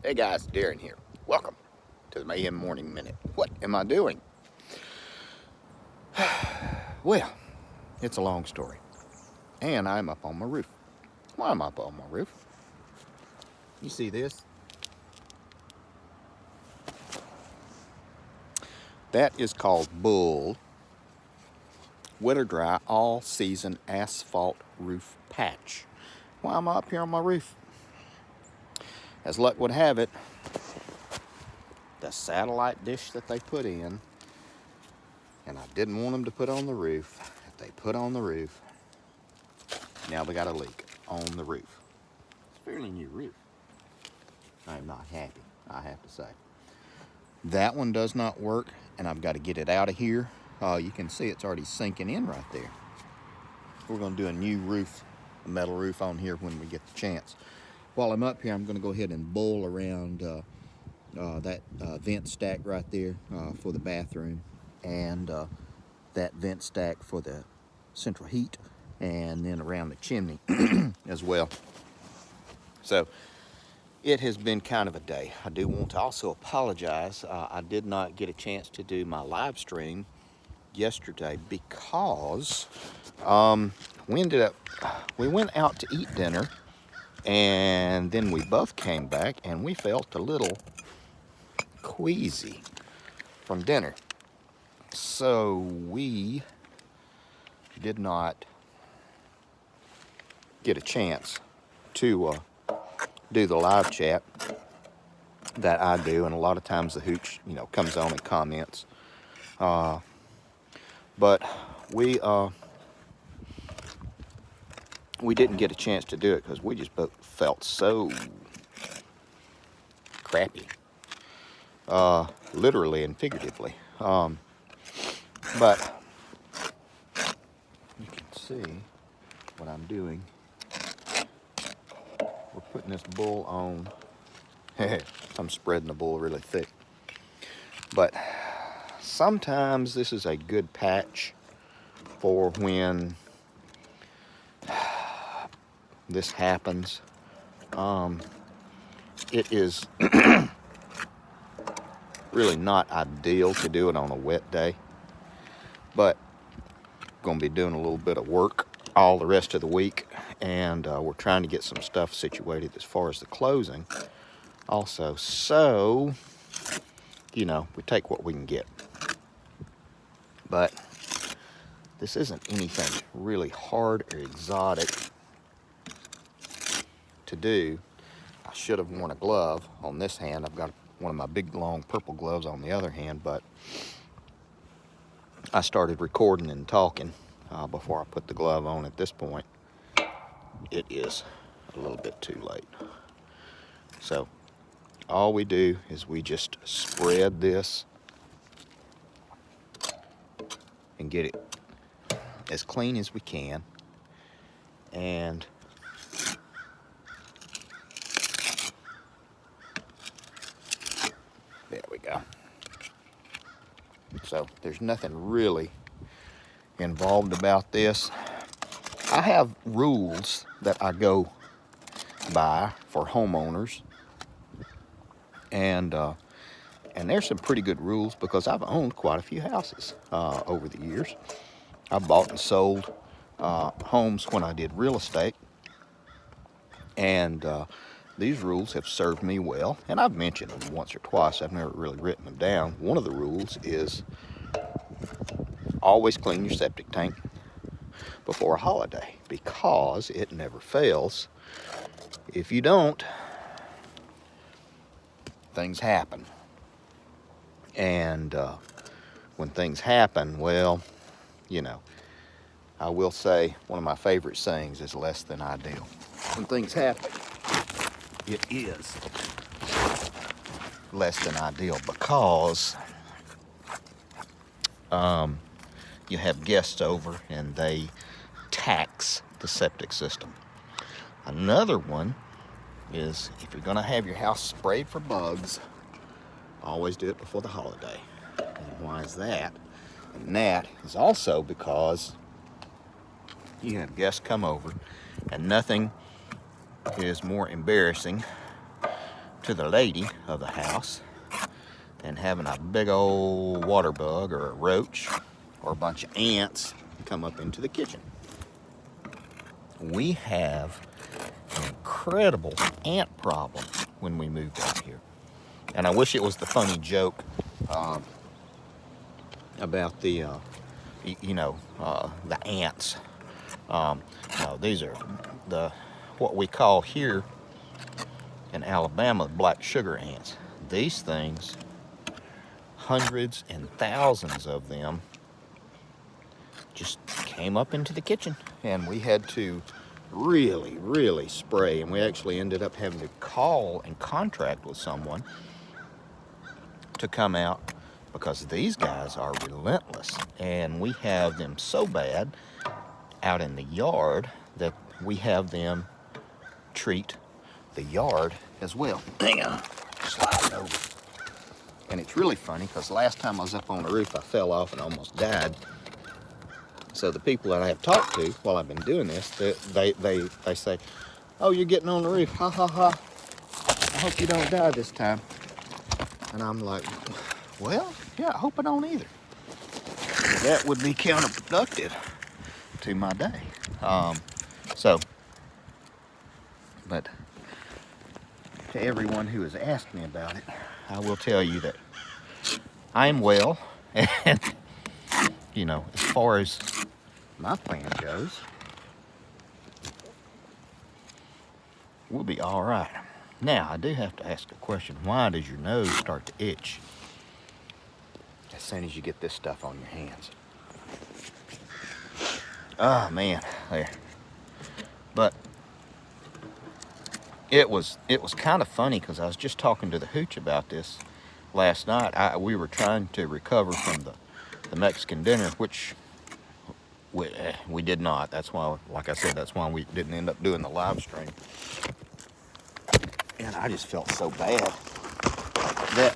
Hey guys, Darren here. Welcome to the Mayhem Morning Minute. What am I doing? Well, it's a long story. And I'm up on my roof. Why am I up on my roof? You see this? That is called Bull Wetter Dry All Season Asphalt Roof Patch. Why am I up here on my roof? As luck would have it, the satellite dish that they put in, and I didn't want them to put on the roof, that they put on the roof, now we got a leak on the roof. It's a fairly new roof. I am not happy, I have to say. That one does not work, and I've got to get it out of here. You can see it's already sinking in right there. We're going to do a new roof, a metal roof on here when we get the chance. While I'm up here, I'm going to go ahead and bull around that vent stack right there for the bathroom, and that vent stack for the central heat, and then around the chimney as well. So it has been kind of a day. I do want to also apologize. I did not get a chance to do my live stream yesterday because we went out to eat dinner, and then we both came back and we felt a little queasy from dinner. So we did not get a chance to do the live chat that I do, and a lot of times the hooch, comes on and comments. But we didn't get a chance to do it because we just both felt so crappy, literally and figuratively. But you can see what I'm doing. We're putting this bull on. I'm spreading the bull really thick. But sometimes this is a good patch for when this happens. It is really not ideal to do it on a wet day, but going to be doing a little bit of work all the rest of the week, and we're trying to get some stuff situated as far as the closing also. So, we take what we can get. But this isn't anything really hard or exotic to do. I should have worn a glove on this hand. I've got one of my big long purple gloves on the other hand, but I started recording and talking before I put the glove on. At this point, it is a little bit too late. So all we do is we just spread this and get it as clean as we can, and there we go. So there's nothing really involved about this. I have rules that I go by for homeowners, and there's some pretty good rules because I've owned quite a few houses over the years. I bought and sold homes when I did real estate, and these rules have served me well, and I've mentioned them once or twice. I've never really written them down. One of the rules is always clean your septic tank before a holiday, because it never fails. If you don't, things happen. And when things happen, well, I will say one of my favorite sayings is less than ideal. When things happen, it is less than ideal because you have guests over and they tax the septic system. Another one is, if you're going to have your house sprayed for bugs, always do it before the holiday. And why is that? And that is also because you have guests come over, and nothing is more embarrassing to the lady of the house than having a big old water bug or a roach or a bunch of ants come up into the kitchen. We have an incredible ant problem when we moved out here. And I wish it was the funny joke about the, the ants. No, these are what we call here in Alabama black sugar ants. These things, hundreds and thousands of them, just came up into the kitchen, and we had to really spray, and we actually ended up having to call and contract with someone to come out, because these guys are relentless, and we have them so bad out in the yard that we have them treat the yard as well. Hang on, sliding over. And it's really funny because last time I was up on the roof, I fell off and almost died. So the people that I have talked to while I've been doing this, they say, "Oh, you're getting on the roof, ha ha ha. I hope you don't die this time." And I'm like, well, yeah, I hope I don't either. That would be counterproductive to my day. But to everyone who has asked me about it, I will tell you that I'm well, and as far as my plan goes, we'll be all right. Now, I do have to ask a question. Why does your nose start to itch as soon as you get this stuff on your hands? Oh, man, there. But it was kind of funny because I was just talking to the hooch about this last night. We were trying to recover from the Mexican dinner, which we did not. That's why, like I said, that's why we didn't end up doing the live stream. And I just felt so bad that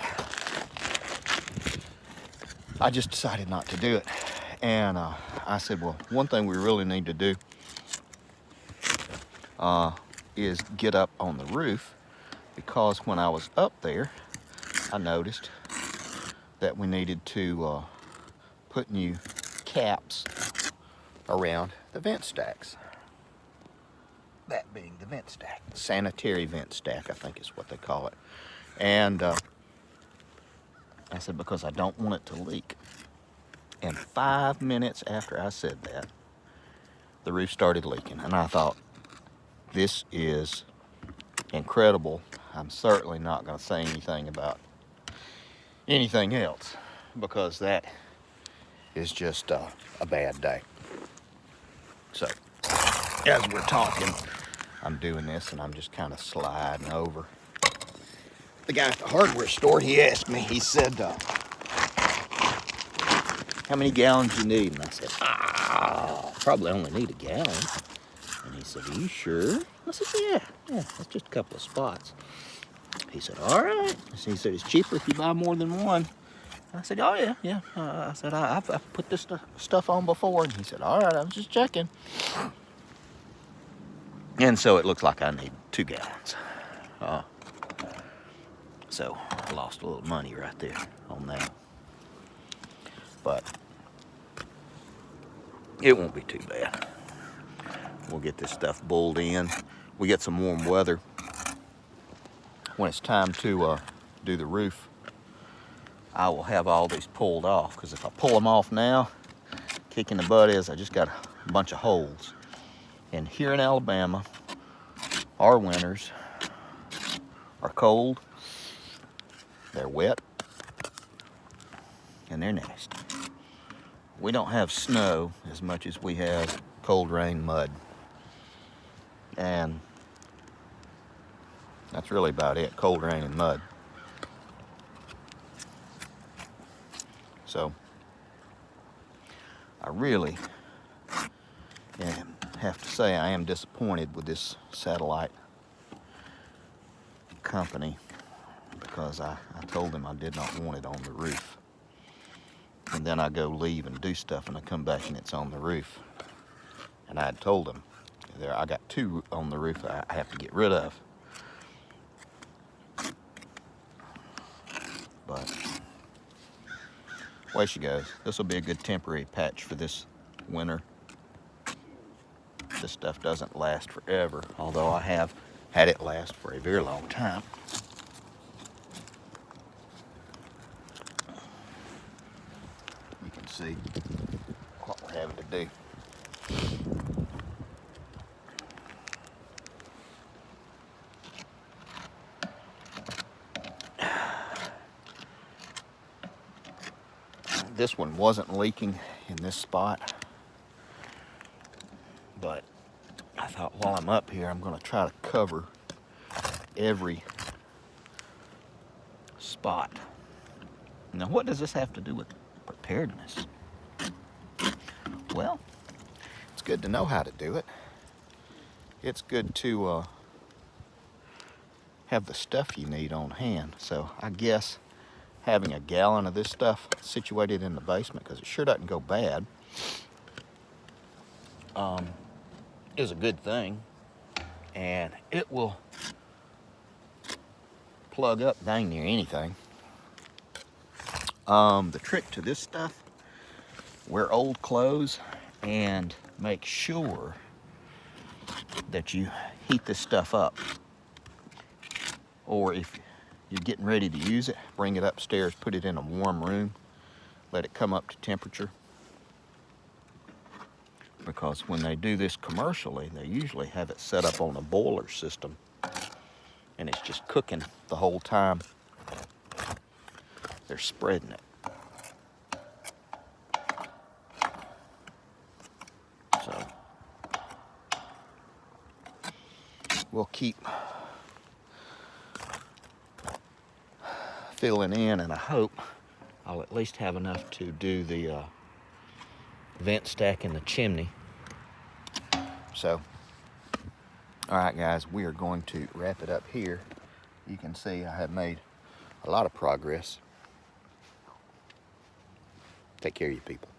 I just decided not to do it. And I said, well, one thing we really need to do is get up on the roof, because when I was up there, I noticed that we needed to put new caps around the vent stacks. That being the vent stack, sanitary vent stack, I think is what they call it. And I said, because I don't want it to leak. And 5 minutes after I said that, the roof started leaking. And I thought, this is incredible. I'm certainly not going to say anything about anything else, because that is just a bad day. So, as we're talking, I'm doing this and I'm just kind of sliding over. The guy at the hardware store, he asked me, he said, how many gallons you need? And I said, probably only need a gallon. And he said, are you sure? I said, yeah, that's just a couple of spots. He said, all right. He said, it's cheaper if you buy more than one. I said, oh, yeah. I said, I've put this stuff on before. And he said, all right, I was just checking. And so it looks like I need 2 gallons. So I lost a little money right there on that. But it won't be too bad. We'll get this stuff bulled in. We get some warm weather. When it's time to do the roof, I will have all these pulled off, because if I pull them off now, kick in the butt is I just got a bunch of holes. And here in Alabama, our winters are cold, they're wet, and they're nasty. We don't have snow as much as we have cold rain, mud. And that's really about it, cold rain and mud. So I really have to say I am disappointed with this satellite company, because I told them I did not want it on the roof. And then I go leave and do stuff, and I come back and it's on the roof. And I had told them, I got 2 on the roof I have to get rid of. Away she goes. This will be a good temporary patch for this winter. This stuff doesn't last forever, although I have had it last for a very long time. You can see what we're having to do. This one wasn't leaking in this spot, but I thought while I'm up here, I'm going to try to cover every spot. Now, what does this have to do with preparedness? Well, it's good to know how to do it. It's good to have the stuff you need on hand. So I guess having a gallon of this stuff situated in the basement, because it sure doesn't go bad, is a good thing. And it will plug up dang near anything. The trick to this stuff, wear old clothes and make sure that you heat this stuff up. Or if you're getting ready to use it, bring it upstairs, put it in a warm room, let it come up to temperature. Because when they do this commercially, they usually have it set up on a boiler system, and it's just cooking the whole time they're spreading it. So we'll keep filling in, and I hope I'll at least have enough to do the vent stack in the chimney. So, all right, guys, we are going to wrap it up here. You can see I have made a lot of progress. Take care of you people.